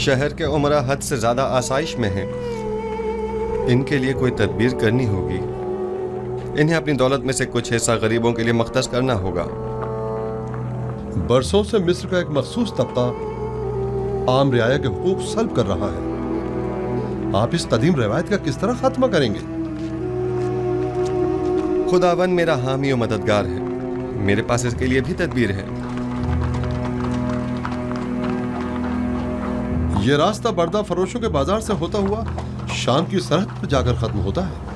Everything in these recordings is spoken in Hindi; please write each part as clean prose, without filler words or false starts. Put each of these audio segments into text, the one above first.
शहर के उमरा हद से ज्यादा आसाइश में हैं। इनके लिए कोई तदबीर करनी होगी। इन्हें अपनी दौलत में से कुछ हिस्सा गरीबों के लिए मख्तस करना होगा। बरसों से मिस्र का एक मखसूस तबका आम रियाया के हुकूक सल्ब कर रहा है। आप इस कदीम रवायत का किस तरह खात्मा करेंगे? खुदावन मेरा हामी और मददगार है। मेरे पास इसके लिए भी तदबीर है। यह रास्ता बर्दा फरोशों के बाजार से होता हुआ शाम की सरहद पर जाकर खत्म होता है।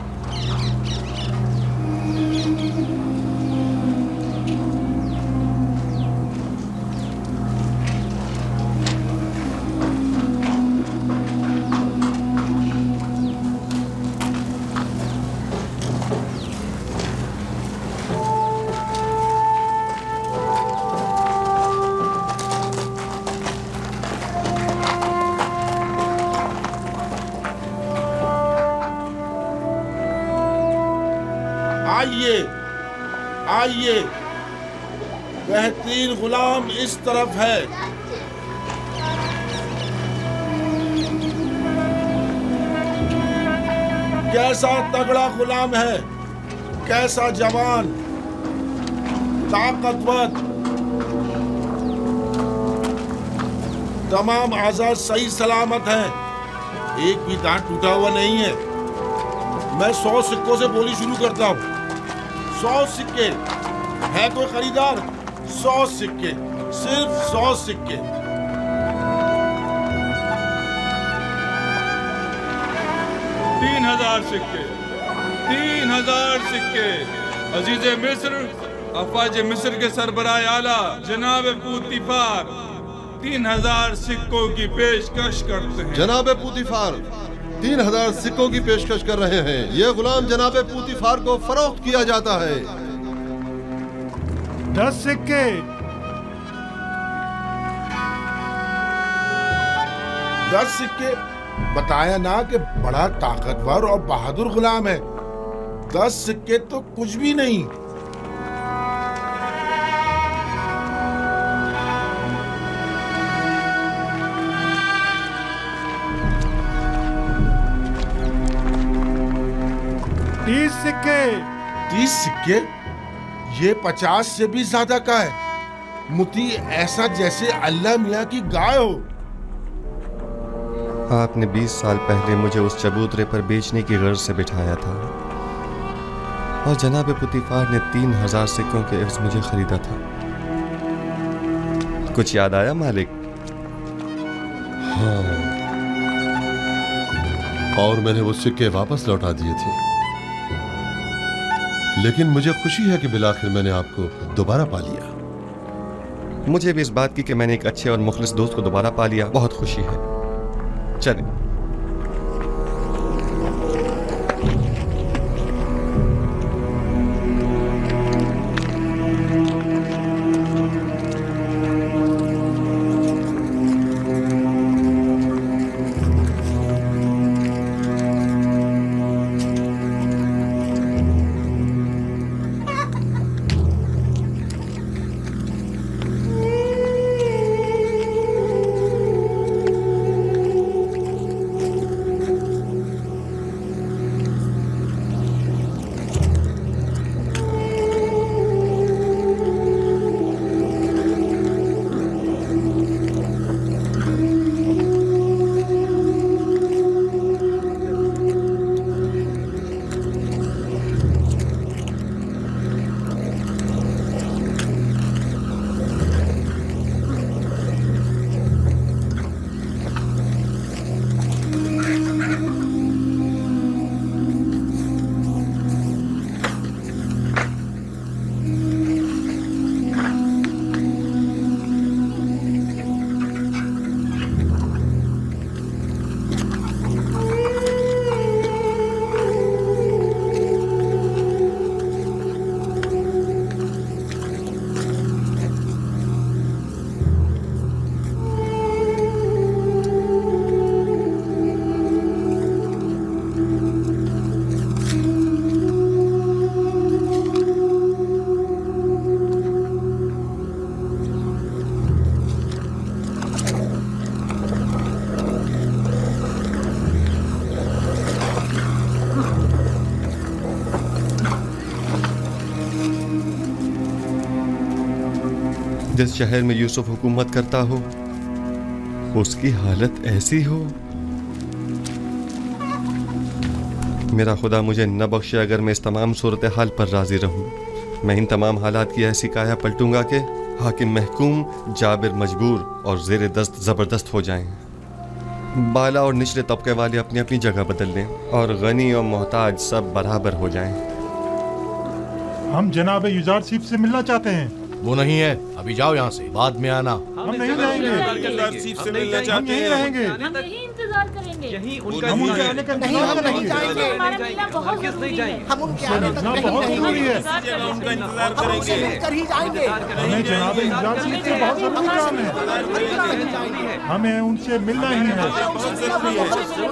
आइए आइए, बेहतरीन गुलाम इस तरफ है। कैसा तगड़ा गुलाम है, कैसा जवान, ताकतवर, तमाम आज़ा सही सलामत हैं। एक भी दांत टूटा हुआ नहीं है। मैं 100 सिक्कों से बोली शुरू करता हूँ। 100 सिक्के। है कोई खरीदार? 100 सिक्के, सिर्फ 100 सिक्के। तीन 3000 सिक्के, 3000 सिक्के। अजीज मिस्र, अफवाज मिस्र के सरबराह आला जनाब पूतीफार 3000 सिक्कों की पेशकश करते हैं। जनाब पूतीफार 3000 सिक्कों की पेशकश कर रहे हैं। यह गुलाम जनाब पूतीफार को फरोख्त किया जाता है। 10 सिक्के। 10 सिक्के। बताया ना कि बड़ा ताकतवर और बहादुर गुलाम है। 10 सिक्के तो कुछ भी नहीं। सिक्के। 30 सिक्के? ये 50 से भी ज्यादा का है। मुती ऐसा जैसे अल्लाह मियाँ की गाय हो। आपने 20 साल पहले मुझे उस चबूतरे पर बेचने की गर्ज से बिठाया था और जनाब पुतीफार ने 3000 सिक्कों के एवज मुझे खरीदा था। कुछ याद आया मालिक? हाँ, और मैंने वो सिक्के वापस लौटा दिए थे। लेकिन मुझे खुशी है कि बिलाखिर मैंने आपको दोबारा पा लिया। मुझे भी इस बात की कि मैंने एक अच्छे और मुखलिस दोस्त को दोबारा पा लिया बहुत खुशी है। चलें। जिस शहर में यूसुफ हुकूमत करता हो उसकी हालत ऐसी हो। मेरा खुदा मुझे न बख्शे अगर मैं इस तमाम सूरत हाल पर राजी रहूं। मैं इन तमाम हालात की ऐसी काया पलटूंगा कि हाकिम महकूम, जाबिर मजबूर और जेर दस्त ज़बरदस्त हो जाएं। बाला और निचले तबके वाले अपनी अपनी जगह बदल लें और गनी और मोहताज सब बराबर हो जाएं। हम जनाब युजारसीफ से मिलना चाहते हैं। वो नहीं है, अभी जाओ यहाँ से, बाद में आना। हम नहीं जाएंगे, से मिलना हम चाहते यहीं हैं। रहेंगे। हम यही इंतजार करेंगे। यही हम उनके आने का इंतजार करेंगे। हमारा मिलना बहुत जरूरी है। हम उनके उससे आने तक मिलना नहीं बहुत जाएंगे। जरूरी है। उनका इंतजार हम उनसे करेंगे। मिलकर ही जाएंगे। हमें जनाब युजारसीफ से बहुत जरूरी काम है। हमें उनसे मिलना ही है।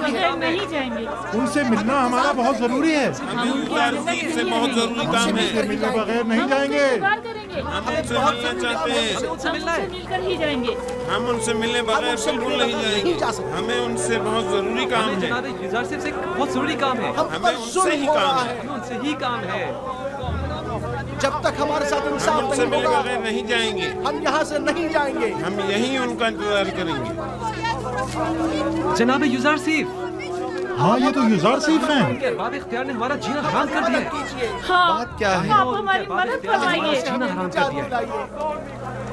बगैर नहीं जाएंगे। उनसे मिलना हमारा बहुत जरूरी है। हम उनके आने तक से नहीं बहुत रहेंगे। जरूरी काम है। उनसे मिलने बगैर नहीं जाएंगे। इंतजार करेंगे। हम उनसे मिलना चाहते हैं। हम उनसे मिलकर ही जाएंगे। हम उनसे मिलने बगैर बिल्कुल नहीं जाएंगे। हमें उनसे बहुत जरूरी काम है। जनाब युजारसीफ से बहुत जरूरी काम है। हम हमें पर उनसे जुल्म ही हो काम रहा है। है। उनसे ही काम है। जब तक हमारे साथ हम इंसाफ उनसे नहीं मिले होगा बगैर नहीं जाएंगे। हम यहाँ से नहीं जाएंगे। हम यही उनका इंतजार करेंगे। जनाब युजारसीफ, हाँ, ये तो युजारसीफ हैं। उनके अरबाब इख्तियार ने हमारा जीना हराम कर दिया है। हाँ, बात क्या है? आप हमारी मदद फरमाइए। जीना हराम कर दिया है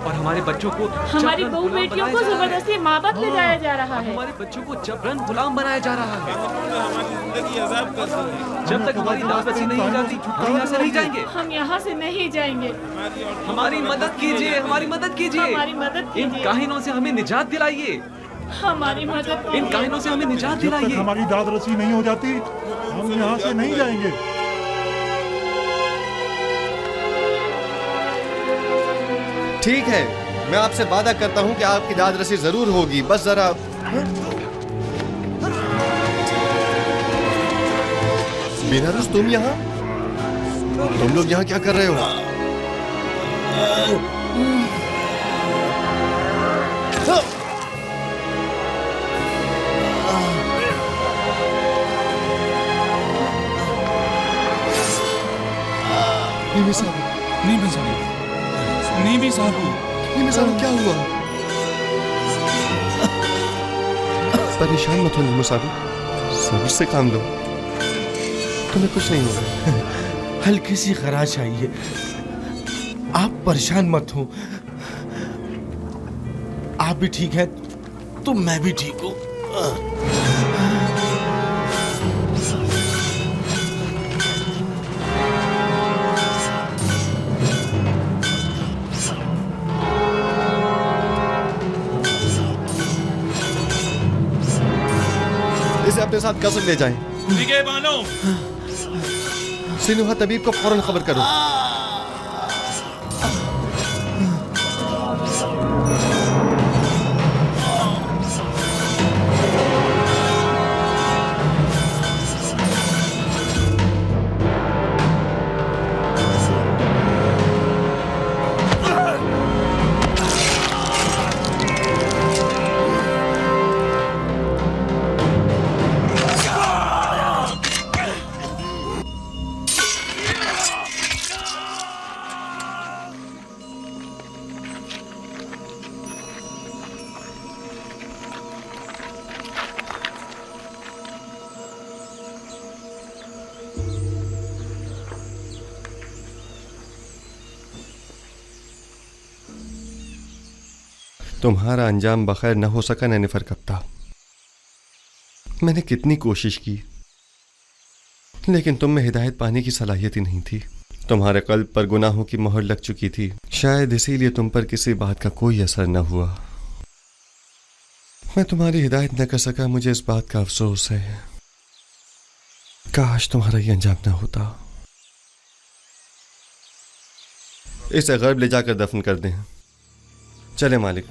और हमारे बच्चों को हमारी जबरन बहू गुलाम बेटियों को बनाया जा रहा है। जबरदस्ती माँ-बाप ले जाया जा रहा और है। हमारे बच्चों को जबरन गुलाम बनाया जा रहा है। हमारी जिंदगी आजाद कर दी। जब तक हमारी दावत वसी नहीं हो जाती हम यहाँ से नहीं जाएंगे। हम यहाँ से नहीं जाएंगे। हमारी मदद कीजिए, हमारी मदद कीजिए। हमारी मदद इन कीजिए। काहिनों से हमें निजात दिलाइए। हमारी मदद इन कीजिए। काहिनों से हमें निजात जब तक दिलाइए। हमारी दाद रसी नहीं हो जाती हम यहाँ से नहीं जाएंगे। ठीक है, मैं आपसे वादा करता हूँ कि आपकी दाद रसी जरूर होगी। बस जरा बेनारस, तुम यहाँ? तुम लोग यहाँ क्या कर रहे हो? ये साहब क्या हुआ? परेशान मत हो नीमू साहब, सब्र से काम लो, तुम्हें कुछ नहीं होगा। हल्की सी खराश आई है, आप परेशान मत हो। आप भी ठीक है तो मैं भी ठीक हूँ। इसे अपने साथ कसर ले जाएं। बानो, सिनुहा तबीब को फौरन खबर करो। तुम्हारा अंजाम बखैर न हो सका नैनिफर कप्ता। मैंने कितनी कोशिश की लेकिन तुम में हिदायत पाने की सलाहियत ही नहीं थी। तुम्हारे कल्ब पर गुनाहों की मोहर लग चुकी थी, शायद इसीलिए तुम पर किसी बात का कोई असर न हुआ। मैं तुम्हारी हिदायत न कर सका, मुझे इस बात का अफसोस है। काश तुम्हारा ये अंजाम न होता। इसे गर्ब ले जाकर दफन कर दें। चले मालिक।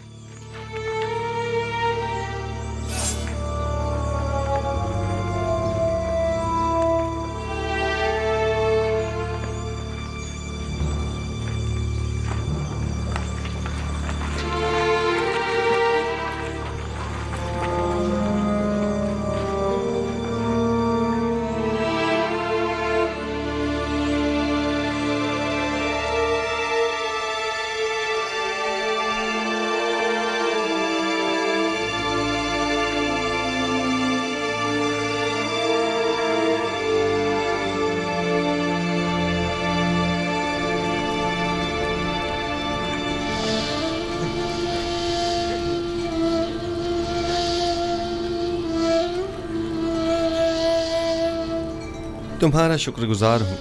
तुम्हारा शुक्रगुजार हूँ।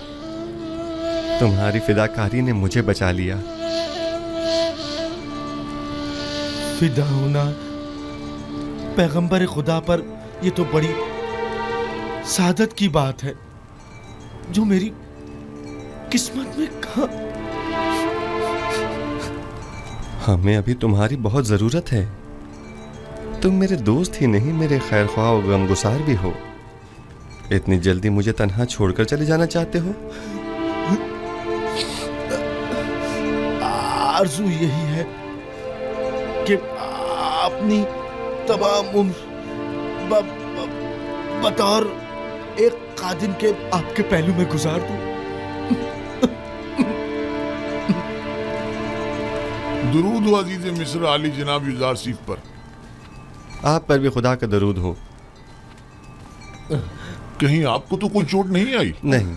तुम्हारी फिदाकारी ने मुझे बचा लिया। फिदा होना पैगंबर खुदा पर ये तो बड़ी सादत की बात है जो मेरी किस्मत में कहा। हमें अभी तुम्हारी बहुत जरूरत है। तुम मेरे दोस्त ही नहीं, मेरे खैर ख्वाह और गमगुसार भी हो। इतनी जल्दी मुझे तन्हा छोड़कर चले जाना चाहते हो? आरज़ू यही है कि अपनी तमाम उम्र बतौर एक कादिम के आपके पहलू में गुजार दूं। दुरूद हो अजीज मिस्र आली जनाब युजार सीफ पर। आप पर भी खुदा का दरूद हो। कहीं आपको तो कोई चोट नहीं आई? नहीं।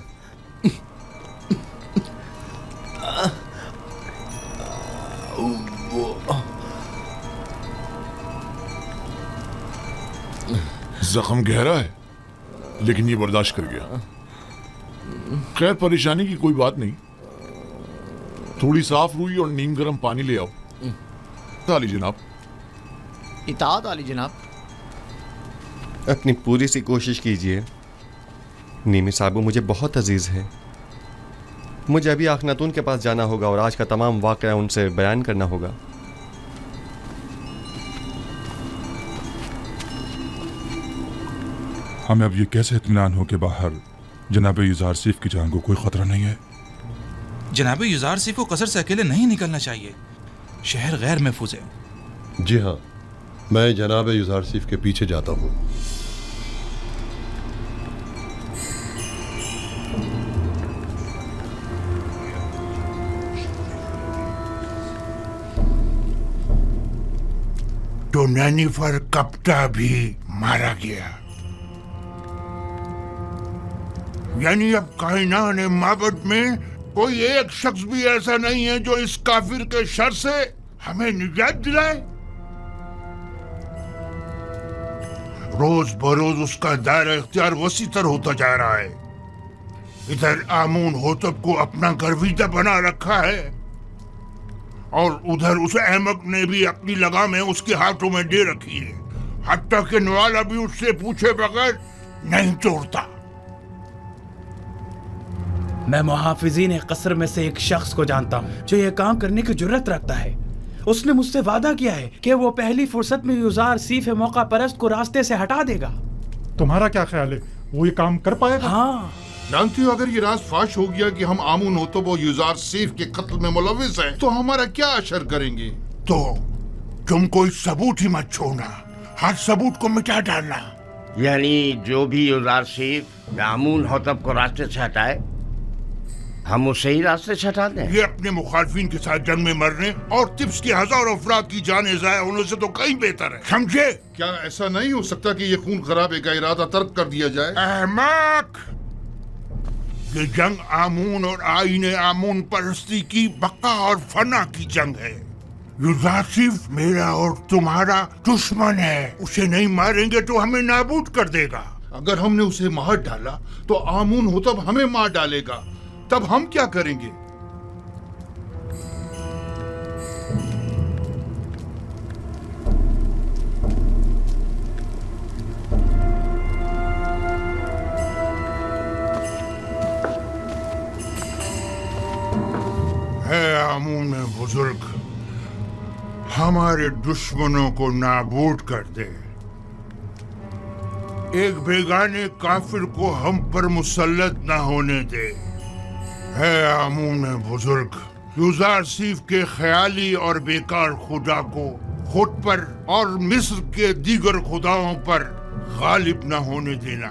जख्म गहरा है लेकिन ये बर्दाश्त कर गया। खैर परेशानी की कोई बात नहीं। थोड़ी साफ रूई और नीम गर्म पानी ले आओ। आली जनाब। इताअत आली जनाब। अपनी पूरी सी कोशिश कीजिए। नीमी साबू मुझे बहुत अजीज है। मुझे अभी आखनातून के पास जाना होगा और आज का तमाम वाक़या उनसे बयान करना होगा। हमें अब ये कैसे इत्मीनान हो कि बाहर जनाब युजार सीफ की जान को कोई खतरा नहीं है? जनाब युजार सीफ को कसर से अकेले नहीं निकलना चाहिए। शहर गैर महफूज है। जी हाँ, मैं जनाब युजार सीफ के पीछे जाता हूँ। तो नैनीफर कप्ता भी मारा गया। यानी अब कायनात माबद में कोई एक शख्स भी ऐसा नहीं है जो इस काफिर के शर से हमें निजात दिलाए। रोज बरोज उसका दायरा इख्तियार वसीतर होता जा रहा है। इधर आमून होतब को अपना गर्विदा बना रखा है और उधर उस अहमक ने भी अपनी लगामें उसके हाथों में दे रखी है। हत्ता कि नवाला भी उससे पूछे बगैर नहीं तोड़ता। मैं मुहाफिजीन कसर में से एक शख्स को जानता हूँ जो ये काम करने की जुर्रत रखता है। उसने मुझसे वादा किया है कि वो पहली फुर्सत में युजार सीफ मौका परस्त को रास्ते से हटा देगा। तुम्हारा क्या ख्याल है, वो ये काम कर पाएगा? हाँ। जानती हो, अगर ये राज फाश हो गया कि हम आमून होतब और युजार सीफ के कत्ल में मुलविस हैं, तो हमारा क्या असर करेंगे? तो तुम कोई सबूत ही मत छोड़ना, हर सबूत को मिटा डालना। यानी जो भी युजार सीफ आमून होतब को रास्ते से हटाए, हम उसे ही रास्ते से हटा दें। ये अपने मुखालफिन के साथ जंग में मरने और तिब्स के हजारों अफराद की जानें ज़ाया होने से तो कहीं बेहतर है। समझे? क्या ऐसा नहीं हो सकता कि ये खून खराबे का इरादा तर्क कर दिया जाए? अहमक! ये जंग आमून और आईने आमून परस्ती की बका और फना की जंग है। युजार सीफ मेरा और तुम्हारा दुश्मन है। उसे नहीं मारेंगे तो हमें नाबूद कर देगा। अगर हमने उसे मार डाला तो आमून होतब हमें मार डालेगा। तब हम क्या करेंगे? है आमून बुजुर्ग, हमारे दुश्मनों को नाबूद कर दे। एक बेगाने काफिर को हम पर मुसल्लत न होने दे। है आमून बुजुर्ग, युजार सीफ के ख्याली और बेकार खुदा को खुद पर और मिस्र के दीगर खुदाओं पर गालिब न होने देना।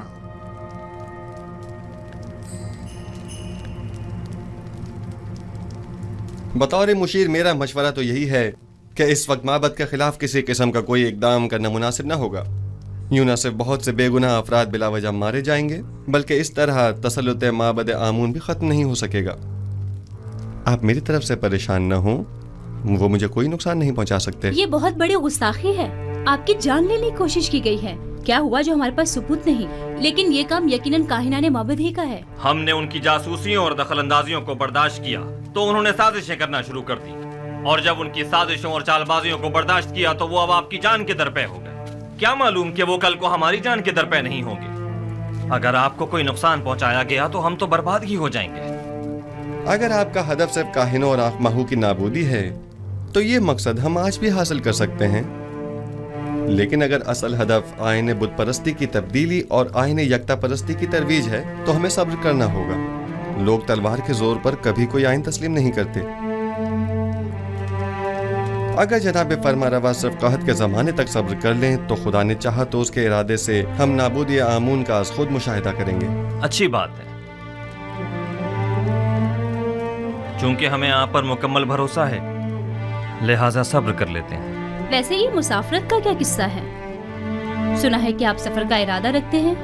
बतौर मुशीर मेरा मशवरा तो यही है कि इस वक्त माबद के खिलाफ किसी किस्म का कोई इकदाम करना मुनासिब न होगा। यूं न सिर्फ बहुत से बेगुनाह अफराद बिला वजह मारे जाएंगे, बल्कि इस तरह तसल्लुत माबद आमून भी खत्म नहीं हो सकेगा। आप मेरी तरफ से परेशान न हो, वो मुझे कोई नुकसान नहीं पहुंचा सकते। ये बहुत बड़ी गुस्ताखी है। आपकी जान लेने की कोशिश की गई है। क्या हुआ जो हमारे पास सबूत नहीं? लेकिन ये काम यकीनन काहिनाने माबद ही का है। हमने उनकी जासूसियों और दखलंदाजियों को बर्दाश्त किया तो उन्होंने साजिशें करना शुरू कर दी, और जब उनकी साजिशों और चालबाजियों को बर्दाश्त किया तो वो अब आपकी जान के दरपे हो गए। क्या मालूम कि वो कल को हमारी जान के दरपे नहीं होंगे। अगर आपको कोई नुकसान पहुंचाया गया तो हम तो बर्बाद ही हो जाएंगे। अगर आपका हदफ सिर्फ काहिनों और आखमाहू की नाबूदी है तो ये मकसद हम आज भी हासिल कर सकते हैं। लेकिन अगर असल हदफ आईने बुत परस्ती की तब्दीली और आईने यकता परस्ती की तरवीज है तो हमें सब्र करना होगा। लोग तलवार के जोर पर कभी कोई आइन तस्लीम नहीं करते। अगर जनाब फरमारवा सिर्फ कहत के जमाने तक सब्र कर लें तो खुदा ने चाहा तो उसके इरादे से हम नाबूदी आमून का खुद मुशाहिदा करेंगे। अच्छी बात है, चूंकि हमें आप पर मुकम्मल भरोसा है, लिहाजा सब्र कर लेते हैं। वैसे ये मुसाफरत का क्या किस्सा है? सुना है कि आप सफर का इरादा रखते हैं।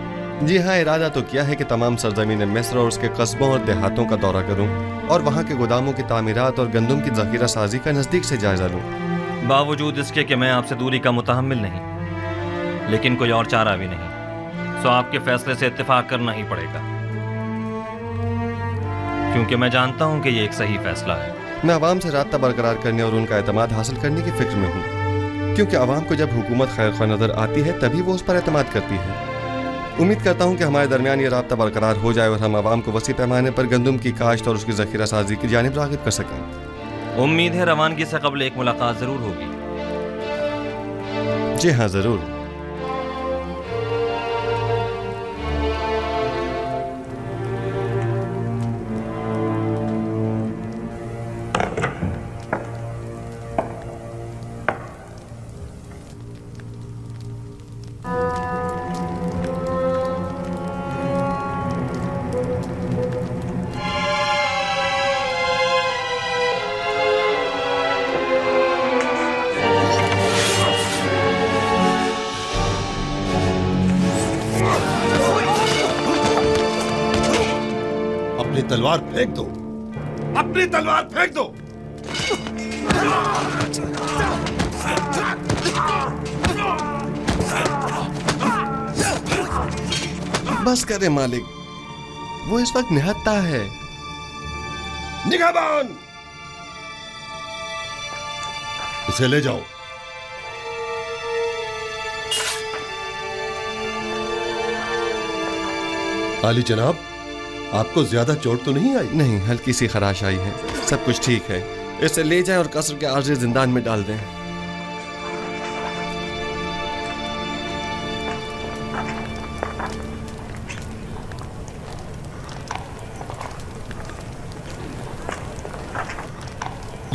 जी हाँ, इरादा तो किया है कि तमाम सरजमीन मिस्र और उसके कस्बों और देहातों का दौरा करूं और वहाँ के गोदामों की तामीरात और गंदम की जखीरा साजी का नजदीक से जायजा लूं। बावजूद इसके कि मैं आपसे दूरी का मुतहम्मिल नहीं, लेकिन कोई और चारा भी नहीं, सो आपके फैसले से इत्तेफाक करना ही पड़ेगा, क्योंकि मैं जानता हूँ कि ये एक सही फैसला है। मैं आवाम से राब्ता बरकरार करने और उनका एतमाद हासिल करने की फिक्र में हूँ, क्योंकि आवाम को जब हुकूमत खैर ख्वाह नजर आती है तभी वो उस पर एतमाद करती है। उम्मीद करता हूँ कि हमारे दरमियान ये राब्ता बरकरार हो जाए और हम आवाम को वसी पैमाने पर गंदम की काश्त और उसकी जखीरा साजी की जानिब राग़िब कर सकें। उम्मीद है रवानगी से कबल एक मुलाकात जरूर होगी। जी हाँ, जरूर। तलवार फेंक दो, अपनी तलवार फेंक दो। बस करे मालिक, वो इस वक्त निहत्ता है। निगाहबान, इसे ले जाओ। आली जनाब, आपको ज्यादा चोट तो नहीं आई? नहीं, हल्की सी खराश आई है, सब कुछ ठीक है। इसे ले जाएं और कसर के आर्जी जिंदान में डाल दें।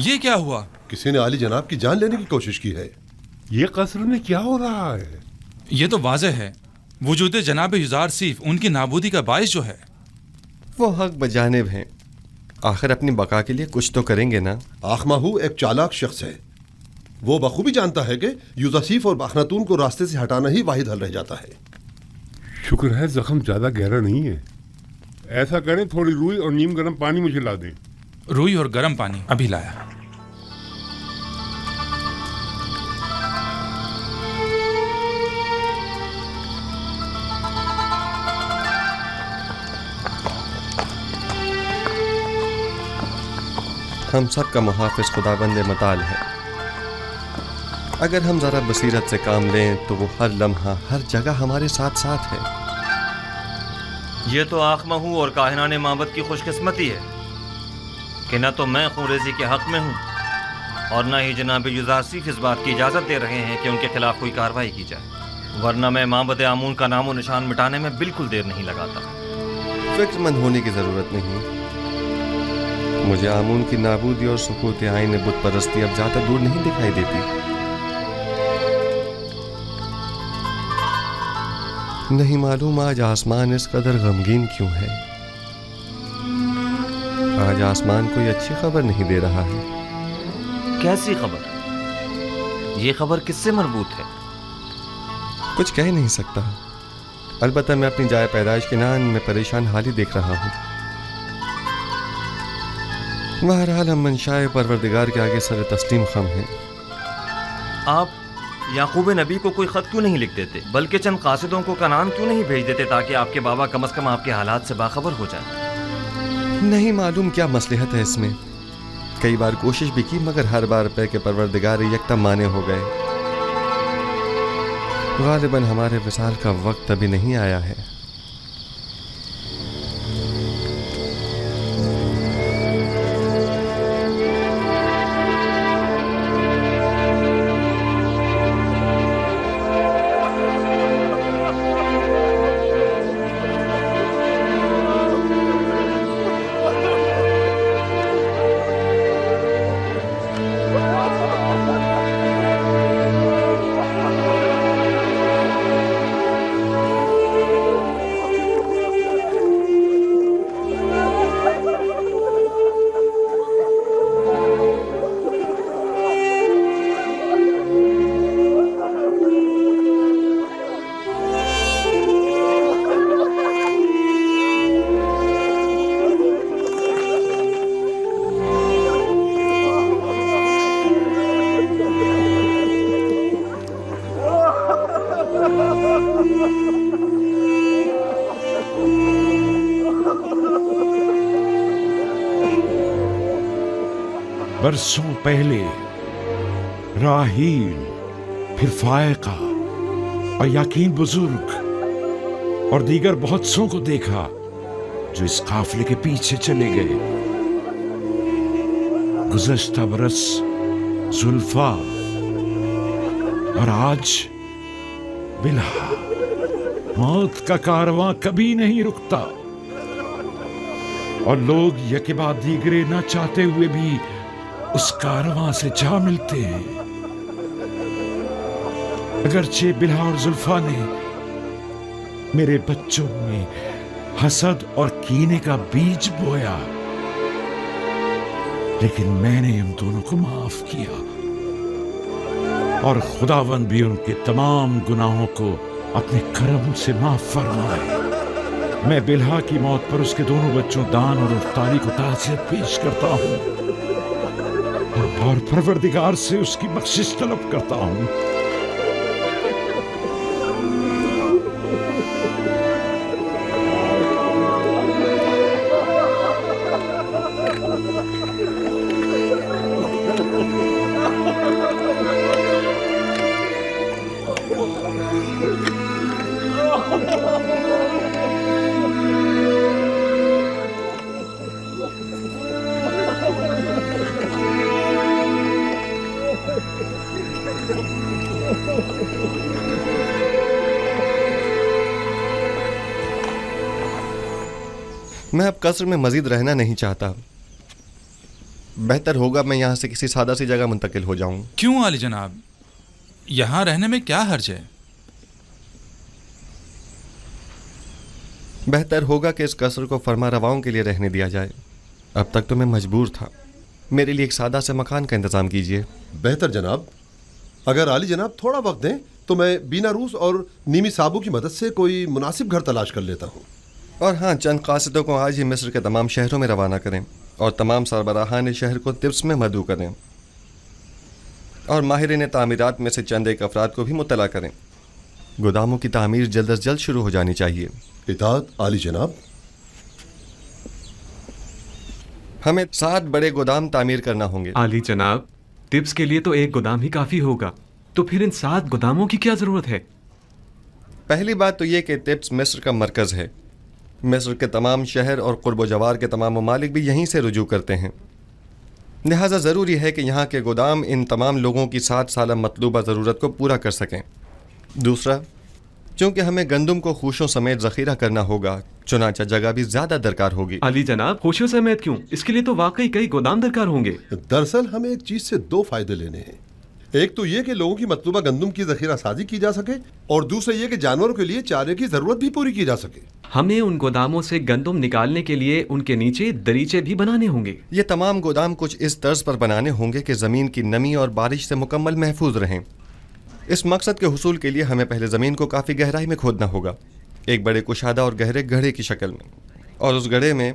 ये क्या हुआ? किसी ने आली जनाब की जान लेने की कोशिश की है। ये कसर में क्या हो रहा है? ये तो वाज़ेह है, वजूद जनाब युजार सीफ उनकी नाबूदी का बाइस जो है। वो हक बजानिब हैं, आखिर अपनी बका के लिए कुछ तो करेंगे ना। आखमाहू एक चालाक शख्स है, वो बखूबी जानता है कि यूजासीफ और बाखनातून को रास्ते से हटाना ही वाहिद हल रह जाता है। शुक्र है जख्म ज्यादा गहरा नहीं है। ऐसा करें, थोड़ी रूई और नीम गर्म पानी मुझे ला दें। रूई और गर्म पानी अभी लाया। हम सब का मुहाफिज खुदाबंद मताल है। अगर हम जरा बसीरत से काम लें तो वो हर लम्हा हर जगह हमारे साथ साथ है। ये तो आखमाहू और काहिनाने माबद की खुशकिस्मती है कि न तो मैं खूरेजी के हक में हूँ और न ही जनाब युजार सीफ इस बात की इजाज़त दे रहे हैं कि उनके खिलाफ कोई कार्रवाई की जाए, वरना मैं माबद आमून का नामो निशान मिटाने में बिल्कुल देर नहीं लगाता। फिक्रमंद होने की ज़रूरत नहीं। मुझे आमून की नाबूदी और सुकूत आईन बुत परस्ती अब ज्यादा दूर नहीं दिखाई देती। नहीं मालूम आज आसमान इस कदर गमगीन क्यों है। आज आसमान कोई अच्छी खबर नहीं दे रहा है। कैसी खबर? ये खबर किससे मरबूत है? कुछ कह नहीं सकता। अलबत्ता मैं अपनी जाए पैदाइश के नान में परेशान हाल ही देख रहा हूँ। बहरहाल हम मंशाए परवरदिगार के आगे सर तस्लीम खम हैं। आप याकूब नबी को कोई ख़त क्यों नहीं लिख देते, बल्कि चंद कासिदों को कनान क्यों नहीं भेज देते ताकि आपके बाबा कम से कम आपके हालात से बाखबर हो जाए? नहीं मालूम क्या मसलहत है इसमें। कई बार कोशिश भी की मगर हर बार पे के परवरदिगार यकदम माने हो गए। गालिबन हमारे विसाल का वक्त अभी नहीं आया है। बरसों पहले राहील, फिर फायका और याकीन बुजुर्ग और दीगर बहुत सौ को देखा जो इस काफिले के पीछे चले गए। गुज़श्ता बरस जुल्फा और आज बिल्हा। मौत का कारवां कभी नहीं रुकता और लोग यके बाद दीगरे न चाहते हुए भी उस कारवां से जा मिलते हैं। अगरचे बिल्हा और जुल्फा ने मेरे बच्चों में हसद और कीने का बीज बोया, लेकिन मैंने उन दोनों को माफ किया और खुदावंद भी उनके तमाम गुनाहों को अपने करम से माफ फरमाए। मैं बिल्हा की मौत पर उसके दोनों बच्चों दान और अफ्तारी को ताज़ियत पेश करता हूं और परवरदिगार से उसकी बख्शिश तलब करता हूं। मैं अब कस्र में मजीद रहना नहीं चाहता। बेहतर होगा मैं यहाँ से किसी सादा सी जगह मुंतकिल हो जाऊं। क्यों आली जनाब, यहाँ रहने में क्या हर्ज है? बेहतर होगा कि इस कस्र को फरमा रवाओं के लिए रहने दिया जाए। अब तक तो मैं मजबूर था। मेरे लिए एक सादा से मकान का इंतजाम कीजिए। बेहतर जनाब, अगर आली जनाब थोड़ा वक्त दें तो मैं बीना रूस और नीमी साबू की मदद से कोई मुनासिब घर तलाश कर लेता हूँ। और हाँ, चंद कासिदों को आज ही मिस्र के तमाम शहरों में रवाना करें और तमाम सरबराहान शहर को तिब्स में मदऊ करें और माहिरीन तामीरात में से चंद एक अफराद को भी मुत्तला करें। गोदामों की तामीर जल्द अज जल्द शुरू हो जानी चाहिए। इताअत आली जनाब। हमें 7 बड़े गोदाम तामीर करना होंगे। आली जनाब, तिब्स के लिए तो एक गोदाम ही काफ़ी होगा, तो फिर इन 7 गोदामों की क्या ज़रूरत है? पहली बात तो ये कि तिब्स मिस्र का मरकज़ है। मिस्र के तमाम शहर और कुर्ब जवार के तमाम ममालिक भी यहीं से रुजू करते हैं। लिहाजा ज़रूरी है कि यहाँ के गोदाम इन तमाम लोगों की 7 साला मतलूबा ज़रूरत को पूरा कर सकें। दूसरा, चूँकि हमें गंदम को खुशों समेत ज़ख़ीरा करना होगा, चुनाचा जगह भी ज़्यादा दरकार होगी। अली जनाब, खुशों समेत क्यों? इसके लिए तो वाकई कई गोदाम दरकार होंगे। दरअसल हमें एक चीज़ से 2 फायदे लेने हैं। एक तो ये कि लोगों की मतलूबा गंदम की ज़ख़ीरा साजी की जा सके और दूसरा ये कि जानवरों के लिए चारे की ज़रूरत भी पूरी की जा सके। हमें उन गोदामों से गंदम निकालने के लिए उनके नीचे दरीचे भी बनाने होंगे। ये तमाम गोदाम कुछ इस तर्ज पर बनाने होंगे कि ज़मीन की नमी और बारिश से मुकम्मल महफूज रहें। इस मकसद के हुसूल के लिए हमें पहले ज़मीन को काफ़ी गहराई में खोदना होगा, एक बड़े कुशादा और गहरे गढ़े की शक्ल में, और उस गढ़े में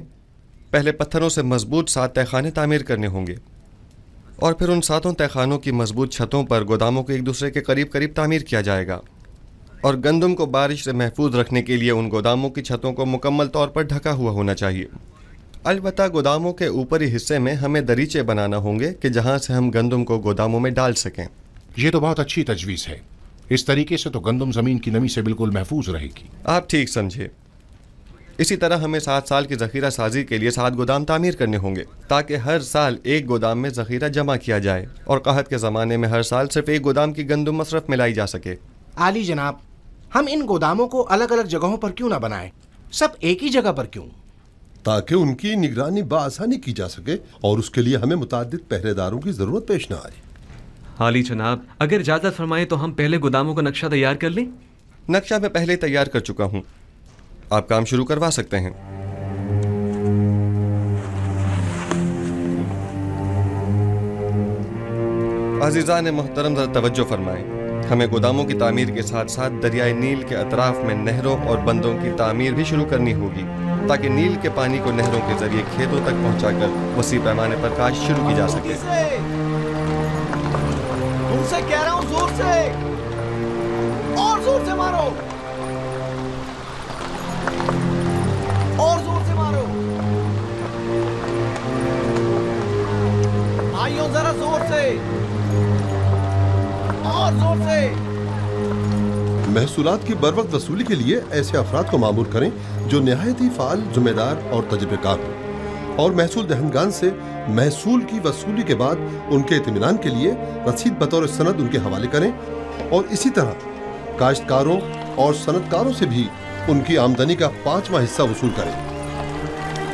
पहले पत्थरों से मजबूत 7 तहखाने तामीर करने होंगे। और फिर उन 7 तहखानों की मजबूत छतों पर गोदामों को एक दूसरे के करीब करीब तामीर किया जाएगा। और गंदम को बारिश से महफूज रखने के लिए उन गोदामों की छतों को मुकम्मल तौर पर ढका हुआ होना चाहिए। अलबत्ता गोदामों के ऊपरी हिस्से में हमें दरीचे बनाना होंगे कि जहां से हम गंदम को गोदामों में डाल सकें। ये तो बहुत अच्छी तजवीज़ है। इस तरीके से तो गंदम ज़मीन की नमी से बिल्कुल महफूज रहेगी। आप ठीक समझे। इसी तरह हमें 7 साल की ज़ख़ीरा साजी के लिए 7 गोदाम तामीर करने होंगे ताकि हर साल एक गोदाम में ज़ख़ीरा जमा किया जाए और कहत के ज़माने में हर साल सिर्फ एक गोदाम की गंदम मसरफ में लाई जा सके। आली जनाब, हम इन गोदामों को अलग अलग जगहों पर क्यों ना बनाएं? सब एक ही जगह पर क्यों? ताकि उनकी निगरानी बआसानी की जा सके और उसके लिए हमें मुताद्दिद पहरेदारों की ज़रूरत पेश ना आए। हाली जनाब, अगर इजाज़त फरमाएं तो हम पहले गोदामों का नक्शा तैयार कर लें। नक्शा मैं पहले तैयार कर चुका हूँ, आप काम शुरू करवा सकते हैं। अज़ीज़ान मोहतरम, ज़रा तवज्जो फरमाएं। हमें गोदामों की तामीर के साथ साथ दरियाए नील के अतराफ में नहरों और बंदों की तामीर भी शुरू करनी होगी ताकि नील के पानी को नहरों के जरिए खेतों तक पहुंचाकर वसी पैमाने पर काश्त शुरू की जा सके। उनसे कह रहा हूं, जोर से और जोर से मारो, और जोर से मारो भाइयों, जरा जोर से और जोर से। महसूलात की बरवक्त वसूली के लिए ऐसे अफराद को मामूर करें जो नहायत ही फाल, जिम्मेदार और तजुर्बेकार हो और महसूल दहनगान से महसूल की वसूली के बाद उनके इत्मीनान के लिए रसीद बतौर सनद उनके हवाले करें और इसी तरह काश्तकारों और सनदकारों से भी उनकी आमदनी का 5वां हिस्सा वसूल करें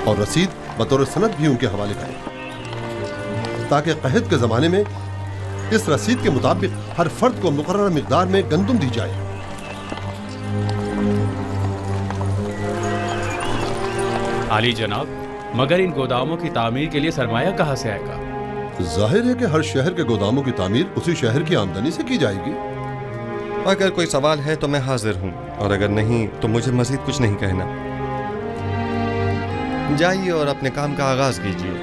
और रसीद बतौर सनद भी उनके हवाले करें ताकि कहत के ज़माने में इस रसीद के मुताबिक हर फर्द को मुकर्रर मिकदार में गंदम दी जाए। आली जनाब, मगर इन गोदामों की तामीर के लिए सरमाया कहाँ से आएगा? जाहिर है कि हर शहर के गोदामों की तामीर उसी शहर की आमदनी से की जाएगी। अगर कोई सवाल है तो मैं हाजिर हूँ और अगर नहीं तो मुझे मजीद कुछ नहीं कहना। जाइए और अपने काम का आगाज कीजिए।